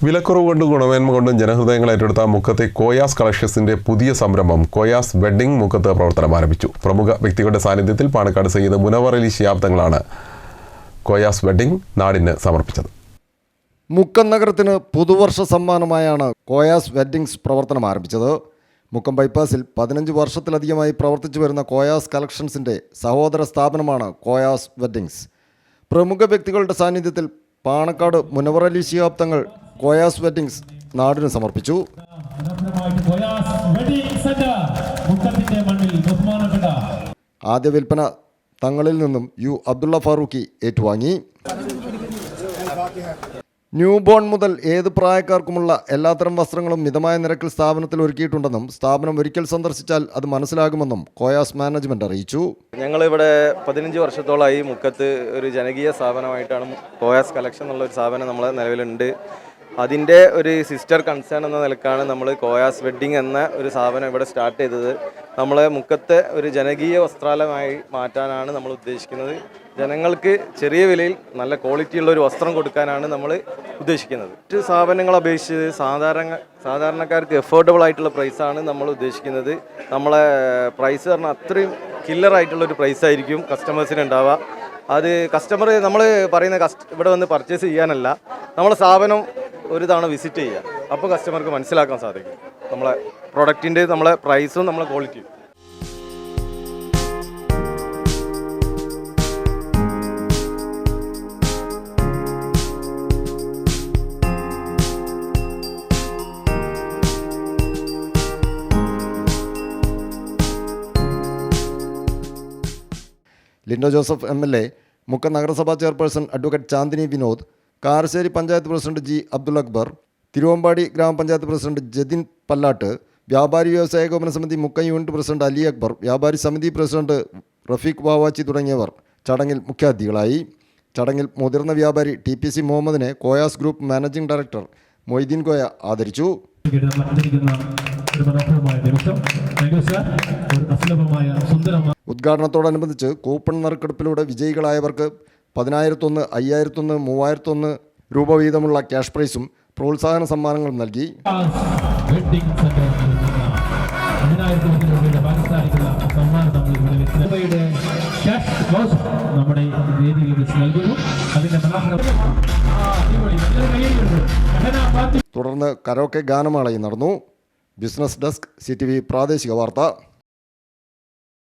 വിലക്കുറവ് കൊണ്ടും ഗുണമേന്മ കൊണ്ടും ജനഹൃദയങ്ങൾ ഏറ്റെടുത്ത മുക്കത്തെ കോയാസ് കളക്ഷൻസിന്റെ പുതിയ സംരംഭം കോയാസ് വെഡ്ഡിംഗ് മുക്കത്ത് പ്രവർത്തനം ആരംഭിച്ചു. പ്രമുഖ വ്യക്തികളുടെ സാന്നിധ്യത്തിൽ പാണക്കാട് സയ്യിദ് മുനവർ അലി ശിഹാബ് തങ്ങളാണ് കോയാസ് വെഡ്ഡിംഗ് നാടിന് സമർപ്പിച്ചത്. മുക്കം നഗരത്തിന് പുതുവർഷ സമ്മാനമായാണ് കോയാസ് വെഡ്ഡിങ്സ് പ്രവർത്തനം ആരംഭിച്ചത്. മുക്കം ബൈപ്പാസിൽ 15 വർഷത്തിലധികമായി പ്രവർത്തിച്ചു വരുന്ന കോയാസ് കളക്ഷൻസിൻ്റെ സഹോദര സ്ഥാപനമാണ് കോയാസ് വെഡ്ഡിങ്സ്. പ്രമുഖ വ്യക്തികളുടെ സാന്നിധ്യത്തിൽ പാണക്കാട് മുനവർ അലി ശിഹാബ് തങ്ങൾ കോയാസ് വെഡ്ഡിങ്സ് നാടിന് സമർപ്പിച്ചു. ആദ്യ വിൽപ്പന തങ്ങളിൽ നിന്നും യു അബ്ദുള്ള ഫാറൂഖി ഏറ്റുവാങ്ങി. ന്യൂ ബോൺ മുതൽ ഏത് പ്രായക്കാർക്കുമുള്ള എല്ലാത്തരം വസ്ത്രങ്ങളും മിതമായ നിരക്കിൽ സ്ഥാപനത്തിൽ ഒരുക്കിയിട്ടുണ്ടെന്നും സ്ഥാപനം ഒരിക്കൽ സന്ദർശിച്ചാൽ അത് മനസ്സിലാകുമെന്നും കോയാസ് മാനേജ്മെന്റ് അറിയിച്ചു. ഞങ്ങളിവിടെ 15 വർഷത്തോളമായി മുക്കത്ത് ഒരു ജനകീയ സ്ഥാപനമായിട്ടാണ് കോയാസ് കളക്ഷൻ എന്നുള്ള ഒരു സ്ഥാപനം നമ്മളെ നിലവിലുണ്ട്. അതിൻ്റെ ഒരു സിസ്റ്റർ കൺസേൺ എന്ന നിലക്കാണ് നമ്മൾ കോയാസ് വെഡ്ഡിംഗ് എന്ന ഒരു സ്ഥാപനം ഇവിടെ സ്റ്റാർട്ട് ചെയ്തത്. നമ്മളെ മുക്കത്തെ ഒരു ജനകീയ വസ്ത്രാലയമായി മാറ്റാനാണ് നമ്മൾ ഉദ്ദേശിക്കുന്നത്. ജനങ്ങൾക്ക് ചെറിയ വിലയിൽ നല്ല ക്വാളിറ്റിയുള്ള ഒരു വസ്ത്രം കൊടുക്കാനാണ് നമ്മൾ ഉദ്ദേശിക്കുന്നത്. മറ്റ് സ്ഥാപനങ്ങളെ അപേക്ഷിച്ച് സാധാരണക്കാർക്ക് എഫോർഡബിൾ ആയിട്ടുള്ള പ്രൈസാണ് നമ്മൾ ഉദ്ദേശിക്കുന്നത്. നമ്മളെ പ്രൈസ് പറഞ്ഞാൽ അത്രയും കില്ലറായിട്ടുള്ളൊരു പ്രൈസായിരിക്കും കസ്റ്റമേഴ്സിന് ഉണ്ടാവുക. അത് കസ്റ്റമർ നമ്മൾ പറയുന്ന ഇവിടെ വന്ന് പർച്ചേസ് ചെയ്യാനല്ല, നമ്മളെ സ്ഥാപനം ഒരു തവണ വിസിറ്റ് ചെയ്യുക. അപ്പോൾ കസ്റ്റമർക്ക് മനസ്സിലാക്കാൻ സാധിക്കും നമ്മളെ പ്രൊഡക്റ്റിൻ്റെ നമ്മളെ പ്രൈസും നമ്മളെ ക്വാളിറ്റിയും. ലിൻഡോ ജോസഫ് MLA, മുക്കം നഗരസഭാ chairperson advocate Chandini Vinod, Karassery panchayat president G. Abdul Akbar, Thiruvambady ഗ്രാമപഞ്ചായത്ത് president Jathin Pallat, Vyapari Vyavasaya Ekopana Samithi Mukkam unit president Ali Akbar, Vyapari Samithi president Rafeeq Vavachi തുടങ്ങിയവർ ചടങ്ങിൽ മുഖ്യാതിഥികളായി. ചടങ്ങിൽ മുതിർന്ന വ്യാപാരി TPC മുഹമ്മദിനെ Koya's group managing director Moideen Koya ആദരിച്ചു. ഉദ്ഘാടനത്തോടനുബന്ധിച്ച് കൂപ്പൺ നറുക്കെടുപ്പിലൂടെ വിജയികളായവർക്ക് 10,001, 5,001, 3,001 രൂപ വീതമുള്ള ക്യാഷ് പ്രൈസും പ്രോത്സാഹന സമ്മാനങ്ങളും നൽകി. തുടർന്ന് കരോക്കെ ഗാനമേളയും നടന്നു. ബിസിനസ് ഡെസ്ക് CTV പ്രാദേശിക വാർത്ത.